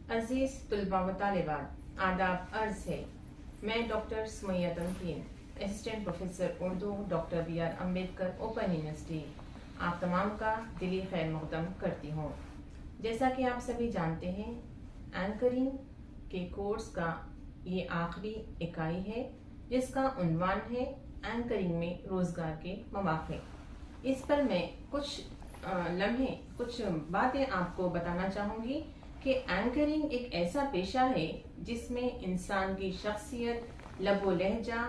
عزیز طلباء و طالبات، آداب عرض ہے۔ میں doctor Sumaiya Tamkeen, assistant professor Urdu, doctor B R Ambedkar open university, آپ تمام کا دلی خیر مقدم کرتی ہوں۔ جیسا کہ آپ سبھی جانتے ہیں، اینکرنگ کے کورس کا یہ آخری اکائی ہے، جس کا عنوان ہے اینکرنگ میں روزگار کے مواقع۔ اس پر میں کچھ کچھ باتیں آپ کو بتانا چاہوں گی کہ اینکرنگ ایک ایسا پیشہ ہے جس میں انسان کی شخصیت، لب و لہجہ،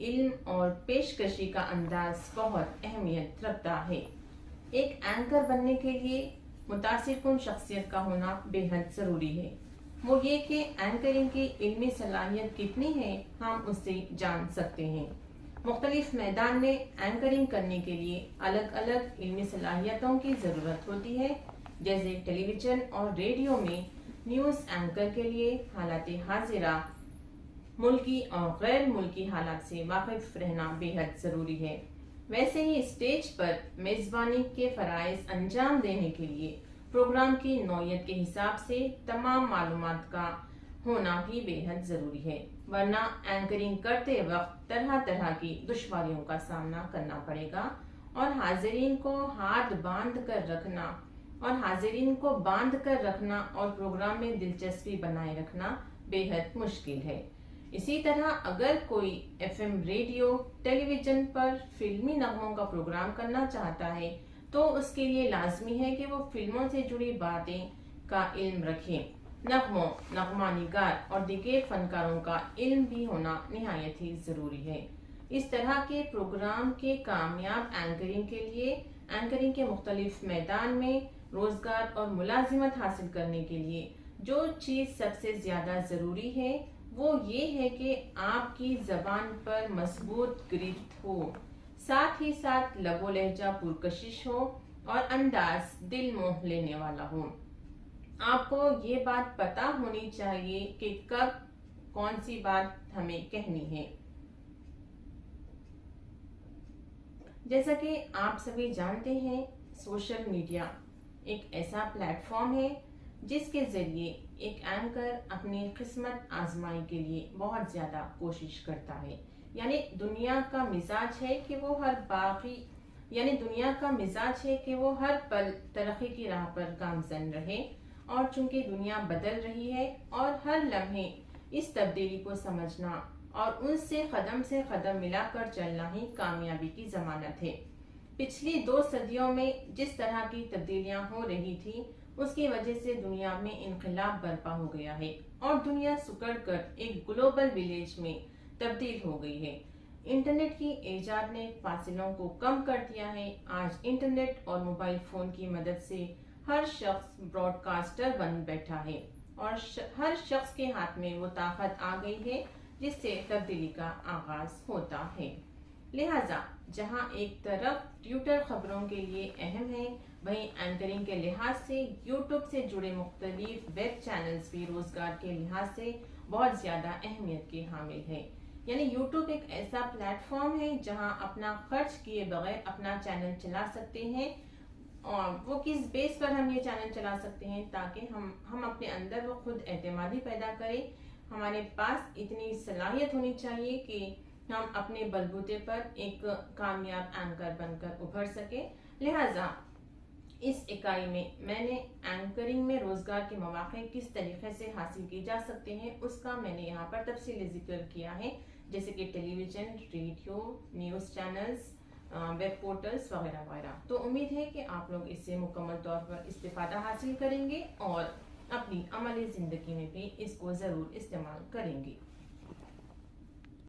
علم اور پیشکشی کا انداز بہت اہمیت رکھتا ہے۔ ایک اینکر بننے کے لیے متاثر کن شخصیت کا ہونا بے حد ضروری ہے۔ وہ یہ کہ اینکرنگ کی علمی صلاحیت کتنی ہے، ہم اس سے جان سکتے ہیں۔ مختلف میدان میں اینکرنگ کرنے کے لیے الگ الگ علمی صلاحیتوں کی ضرورت ہوتی ہے، جیسے ٹیلی ویژن اور ریڈیو میں نیوز اینکر کے لیے حالات حاضرہ، ملکی اور غیر ملکی حالات سے واقف رہنا بے حد ضروری ہے۔ ویسے ہی اسٹیج پر میزبانی کے فرائض انجام دینے کے لیے پروگرام کی نوعیت کے حساب سے تمام معلومات کا ہونا بھی بے حد ضروری ہے، ورنہ اینکرنگ کرتے وقت طرح طرح کی دشواریوں کا سامنا کرنا پڑے گا اور حاضرین کو باندھ کر رکھنا اور پروگرام میں دلچسپی بنائے رکھنا بے حد مشکل ہے۔ اسی طرح اگر کوئی ایف ایم ریڈیو، ٹیلی ویژن پر فلمی نغموں کا پروگرام کرنا چاہتا ہے تو اس کے لیے لازمی ہے کہ وہ فلموں سے جڑی باتیں کا علم رکھے۔ نغموں، نغمہ نگار اور دیگر فنکاروں کا علم بھی ہونا نہایت ہی ضروری ہے۔ اس طرح کے پروگرام کے کامیاب اینکرنگ کے لیے اینکرنگ کے مختلف میدان میں روزگار اور ملازمت حاصل کرنے کے لیے جو چیز سب سے زیادہ ضروری ہے وہ یہ ہے کہ آپ کی زبان پر مضبوط گرفت ہو، ساتھ ہی ساتھ لب و لہجہ پرکشش ہو اور انداز دل موہ لینے والا ہو۔ آپ کو یہ بات پتا ہونی چاہیے کہ کب کون سی بات ہمیں کہنی ہے۔ جیسا کہ آپ سبھی جانتے ہیں، سوشل میڈیا ایک ایسا پلیٹ فارم ہے جس کے ذریعے ایک اینکر اپنی قسمت آزمائی کے لیے بہت زیادہ کوشش کرتا ہے۔ یعنی دنیا کا مزاج ہے کہ وہ ہر پل ترقی کی راہ پر گامزن رہے، اور چونکہ دنیا بدل رہی ہے اور ہر لمحے اس تبدیلی کو سمجھنا اور ان سے قدم ملا کر چلنا ہی کامیابی کی ضمانت ہے۔ پچھلی 2 صدیوں میں جس طرح کی تبدیلیاں ہو رہی تھی، اس کی وجہ سے دنیا میں انقلاب برپا ہو گیا ہے اور دنیا سکڑ کر ایک گلوبل ولیج میں تبدیل ہو گئی ہے۔ انٹرنیٹ کی ایجاد نے فاصلوں کو کم کر دیا ہے۔ آج انٹرنیٹ اور موبائل فون کی مدد سے ہر شخص براڈ کاسٹر بن بیٹھا ہے اور ہر شخص کے ہاتھ میں وہ طاقت آ گئی ہے جس سے تبدیلی کا آغاز ہوتا ہے۔ لہٰذا جہاں ایک طرف ٹویٹر خبروں کے لیے اہم ہے، وہیں اینکرنگ کے لحاظ سے یوٹیوب سے جڑے مختلف ویب چینلز بھی روزگار کے لحاظ سے بہت زیادہ اہمیت کے حامل ہیں۔ یعنی یوٹیوب ایک ایسا پلیٹ فارم ہے جہاں اپنا خرچ کیے بغیر اپنا چینل چلا سکتے ہیں، اور وہ کس بیس پر ہم یہ چینل چلا سکتے ہیں تاکہ ہم اپنے اندر وہ خود اعتمادی پیدا کریں۔ ہمارے پاس اتنی صلاحیت ہونی چاہیے کہ ہم اپنے بلبوتے پر ایک کامیاب اینکر بن کر ابھر سکیں۔ لہٰذا اس اکائی میں میں نے اینکرنگ میں روزگار کے مواقع کس طریقے سے حاصل کی جا سکتے ہیں اس کا میں نے یہاں پر تفصیلی ذکر کیا ہے، جیسے کہ television, radio, news channels, web portals وغیرہ وغیرہ۔ تو امید ہے کہ آپ لوگ اس سے مکمل طور پر استفادہ حاصل کریں گے اور اپنی عملی زندگی میں بھی اس کو ضرور استعمال کریں گے۔